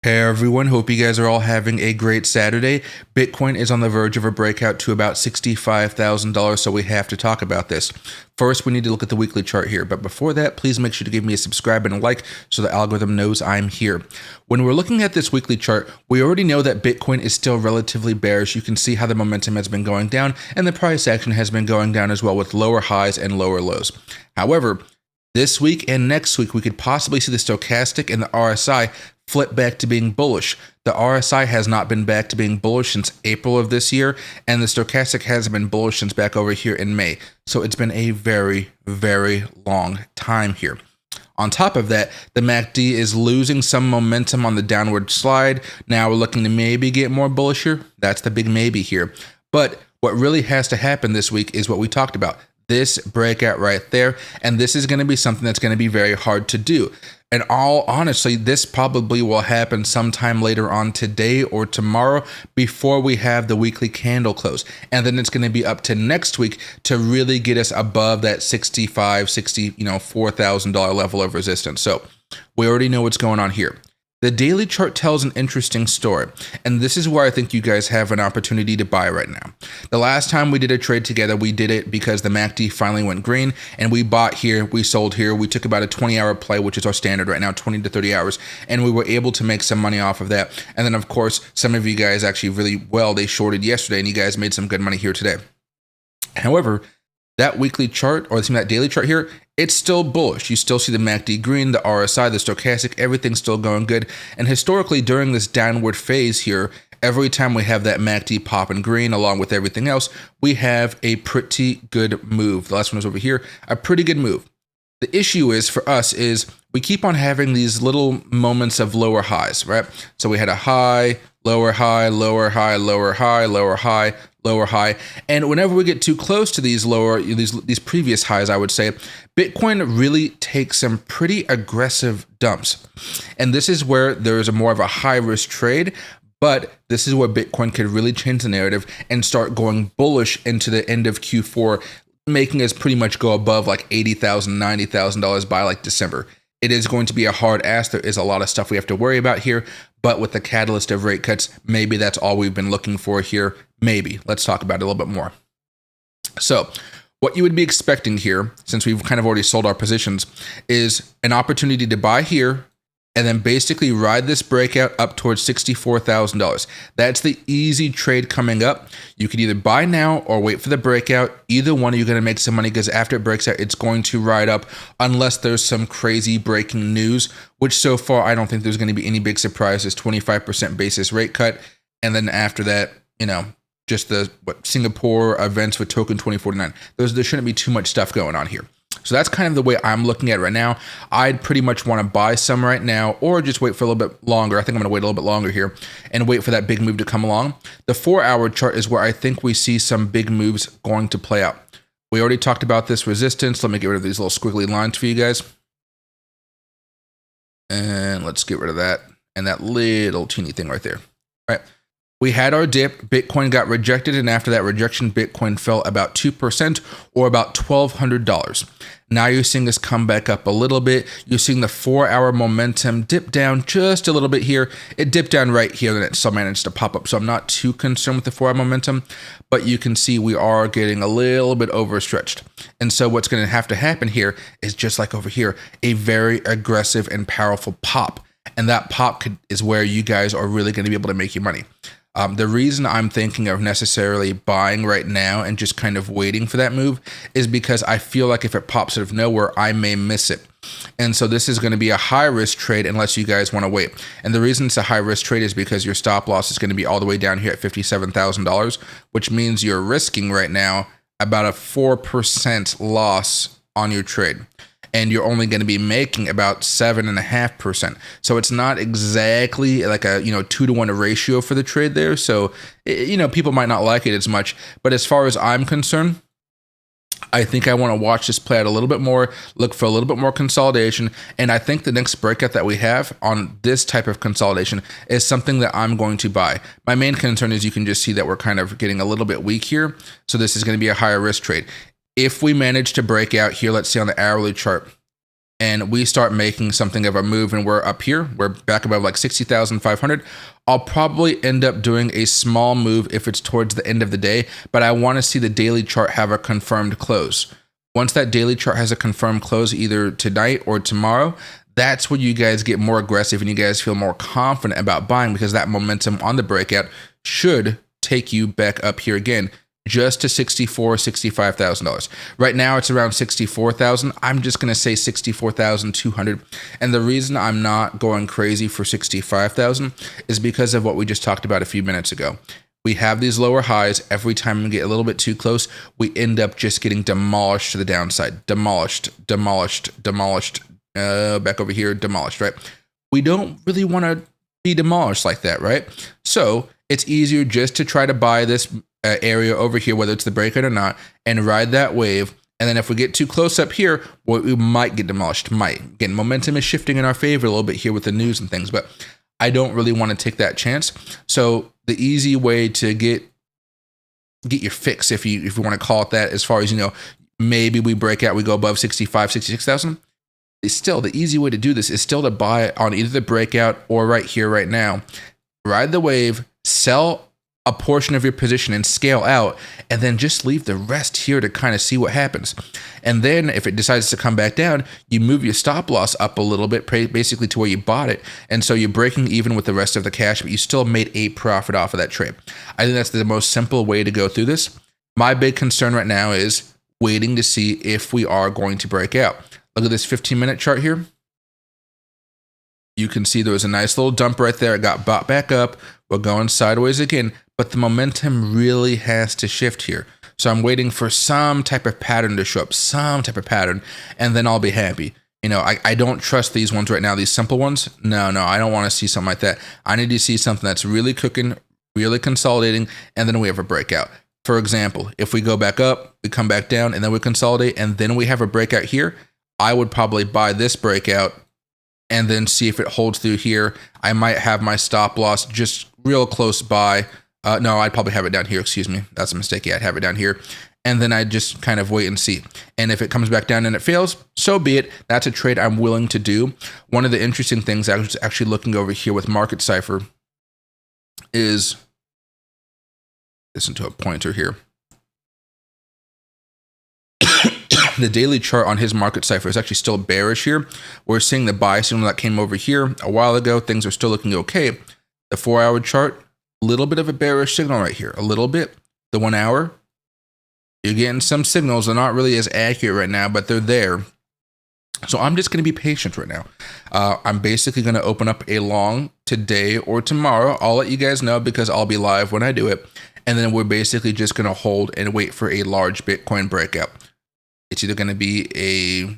Hey everyone, hope you guys are all having a great Saturday. Bitcoin is on the verge of a breakout to about $65,000, so we have to talk about this. First, we need to look at the weekly chart here, but before that, please make sure to give me a subscribe and a like so the algorithm knows I'm here. When we're looking at this weekly chart, we already know that Bitcoin is still relatively bearish. You can see how the momentum has been going down, and the price action has been going down as well with lower highs and lower lows. However, this week and next week, we could possibly see the stochastic and the RSI flip back to being bullish. The RSI has not been back to being bullish since April of this year, and the stochastic hasn't been bullish since back over here in May. So it's been a very, very long time here. On top of that, the MACD is losing some momentum on the downward slide. Now we're looking to maybe get more bullish here. That's the big maybe here. But what really has to happen this week is what we talked about. This breakout right there, and this is going to be something that's going to be very hard to do. And all honestly, this probably will happen sometime later on today or tomorrow before we have the weekly candle close. And then it's going to be up to next week to really get us above that $4,000 level of resistance. So we already know what's going on here. The daily chart tells an interesting story, and this is where I think you guys have an opportunity to buy right now. The last time we did a trade together, we did it because the MACD finally went green, and we bought here, we sold here. We took about a 20-hour play, which is our standard right now, 20 to 30 hours, and we were able to make some money off of that. And then, of course, some of you guys actually really well, they shorted yesterday, and you guys made some good money here today. However, that weekly chart, or that daily chart here, it's still bullish. You still see the MACD green, the RSI, the stochastic, everything's still going good. And historically, during this downward phase here, every time we have that MACD pop in green along with everything else, we have a pretty good move. The last one was over here, a pretty good move. The issue is for us is we keep on having these little moments of lower highs, right? So we had a high, lower high, lower high, lower high, lower high, lower high. And whenever we get too close to these these previous highs, I would say, Bitcoin really takes some pretty aggressive dumps. And this is where there is more of a high risk trade. But this is where Bitcoin could really change the narrative and start going bullish into the end of Q4, making us pretty much go above like $80,000, $90,000 by like December. It is going to be a hard ask. There is a lot of stuff we have to worry about here, but with the catalyst of rate cuts, maybe that's all we've been looking for here. Maybe. Let's talk about it a little bit more. So what you would be expecting here, since we've kind of already sold our positions, is an opportunity to buy here and then basically ride this breakout up towards $64,000. That's the easy trade coming up. You can either buy now or wait for the breakout. Either one, you're going to make some money because after it breaks out, it's going to ride up unless there's some crazy breaking news, which so far, I don't think there's going to be any big surprises. 25% basis rate cut. And then after that, just the Singapore events with token 2049. There shouldn't be too much stuff going on here. So that's kind of the way I'm looking at it right now. I'd pretty much want to buy some right now or just wait for a little bit longer. I think I'm going to wait a little bit longer here and wait for that big move to come along. The 4-hour chart is where I think we see some big moves going to play out. We already talked about this resistance. Let me get rid of these little squiggly lines for you guys. And let's get rid of that and that little teeny thing right there. All right. We had our dip, Bitcoin got rejected, and after that rejection, Bitcoin fell about 2% or about $1,200. Now you're seeing this come back up a little bit. You're seeing the 4-hour momentum dip down just a little bit here. It dipped down right here, and it still managed to pop up. So I'm not too concerned with the 4-hour momentum, but you can see we are getting a little bit overstretched. And so what's going to have to happen here is just like over here, a very aggressive and powerful pop. And that pop is where you guys are really going to be able to make your money. The reason I'm thinking of necessarily buying right now and just kind of waiting for that move is because I feel like if it pops out of nowhere, I may miss it. And so this is going to be a high risk trade unless you guys want to wait. And the reason it's a high risk trade is because your stop loss is going to be all the way down here at $57,000, which means you're risking right now about a 4% loss on your trade. And you're only going to be making about 7.5%. So it's not exactly like a 2-to-1 ratio for the trade there. So people might not like it as much, but as far as I'm concerned, I think I want to watch this play out a little bit more, look for a little bit more consolidation, and I think the next breakout that we have on this type of consolidation is something that I'm going to buy. My main concern is you can just see that we're kind of getting a little bit weak here, so this is going to be a higher risk trade. If we manage to break out here, let's see on the hourly chart, and we start making something of a move and we're up here, we're back above like 60,500, I'll probably end up doing a small move if it's towards the end of the day, but I want to see the daily chart have a confirmed close. Once that daily chart has a confirmed close, either tonight or tomorrow, that's when you guys get more aggressive and you guys feel more confident about buying, because that momentum on the breakout should take you back up here again, just to $65,000. Right now it's around 64,000. I'm just going to say 64,200. And the reason I'm not going crazy for 65,000 is because of what we just talked about a few minutes ago. We have these lower highs. Every time we get a little bit too close, we end up just getting demolished to the downside. Demolished. Back over here, demolished, right? We don't really want to be demolished like that, right? So it's easier just to try to buy this area over here, whether it's the breakout or not, and ride that wave. And then if we get too close up here, well, we might get demolished. Might. Again, momentum is shifting in our favor a little bit here with the news and things, but I don't really want to take that chance. So the easy way to get your fix, if you want to call it that, as far as, maybe we break out, we go above 66,000. Is still the easy way to do this is still to buy on either the breakout or right here, right now. Ride the wave, sell a portion of your position and scale out, and then just leave the rest here to kind of see what happens. And then if it decides to come back down, you move your stop loss up a little bit, basically to where you bought it. And so you're breaking even with the rest of the cash, but you still made a profit off of that trade. I think that's the most simple way to go through this. My big concern right now is waiting to see if we are going to break out. Look at this 15-minute chart here. You can see there was a nice little dump right there. It got bought back up. We're going sideways again, but the momentum really has to shift here. So I'm waiting for some type of pattern to show up, and then I'll be happy. I don't trust these ones right now, these simple ones. No, I don't want to see something like that. I need to see something that's really cooking, really consolidating, and then we have a breakout. For example, if we go back up, we come back down, and then we consolidate, and then we have a breakout here, I would probably buy this breakout and then see if it holds through here. I might have my stop loss just real close by. No, I'd probably have it down here. Excuse me. That's a mistake. Yeah, I'd have it down here. And then I'd just kind of wait and see. And if it comes back down and it fails, so be it. That's a trade I'm willing to do. One of the interesting things I was actually looking over here with Market Cipher is, listen to a pointer here. The daily chart on his Market Cipher is actually still bearish here. We're seeing the buy signal that came over here a while ago. Things are still looking okay. The 4-hour chart, a little bit of a bearish signal right here. A little bit. The 1 hour, you're getting some signals. They're not really as accurate right now, but they're there. So I'm just going to be patient right now. I'm basically going to open up a long today or tomorrow. I'll let you guys know because I'll be live when I do it. And then we're basically just going to hold and wait for a large Bitcoin breakout. It's either going to be a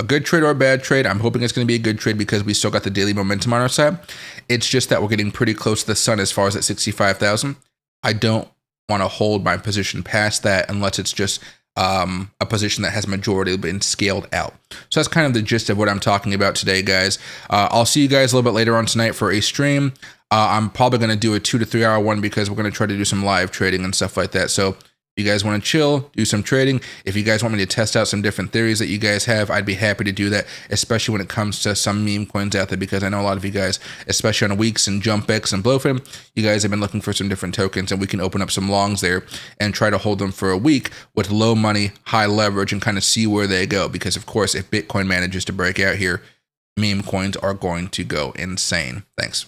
good trade or a bad trade. I'm hoping it's going to be a good trade because we still got the daily momentum on our side. It's just that we're getting pretty close to the sun as far as at 65,000. I don't want to hold my position past that unless it's just a position that has majority been scaled out. So that's kind of the gist of what I'm talking about today, guys. I'll see you guys a little bit later on tonight for a stream. I'm probably going to do a 2 to 3 hour one because we're going to try to do some live trading and stuff like that. So if you guys want to chill, do some trading. If you guys want me to test out some different theories that you guys have, I'd be happy to do that, especially when it comes to some meme coins out there, because I know a lot of you guys, especially on Weeks and JumpX and Blowfin, you guys have been looking for some different tokens, and we can open up some longs there and try to hold them for a week with low money, high leverage, and kind of see where they go. Because, of course, if Bitcoin manages to break out here, meme coins are going to go insane. Thanks.